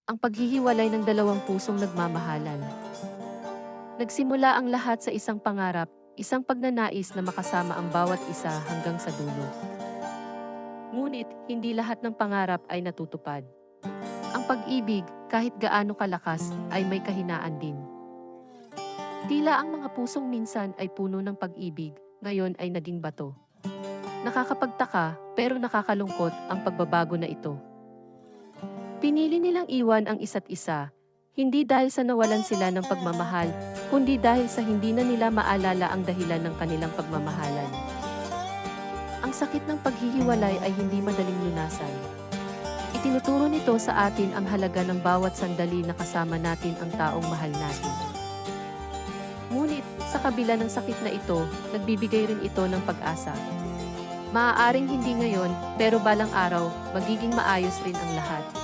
Ang paghihiwalay ng dalawang pusong nagmamahalan. Nagsimula ang lahat sa isang pangarap, isang pagnanais na makasama ang bawat isa hanggang sa dulo. Ngunit, hindi lahat ng pangarap ay natutupad. Ang pag-ibig, kahit gaano kalakas, ay may kahinaan din. Tila ang mga pusong minsan ay puno ng pag-ibig, ngayon ay naging bato. Nakakapagtaka, pero nakakalungkot ang pagbabago na ito. Pinili nilang iwan ang isa't isa, hindi dahil sa nawalan sila ng pagmamahal, kundi dahil sa hindi na nila maalala ang dahilan ng kanilang pagmamahalan. Ang sakit ng paghihiwalay ay hindi madaling lunasan. Itinuturo nito sa atin ang halaga ng bawat sandali na kasama natin ang taong mahal natin. Ngunit, sa kabila ng sakit na ito, nagbibigay rin ito ng pag-asa. Maaaring hindi ngayon, pero balang araw, magiging maayos rin ang lahat.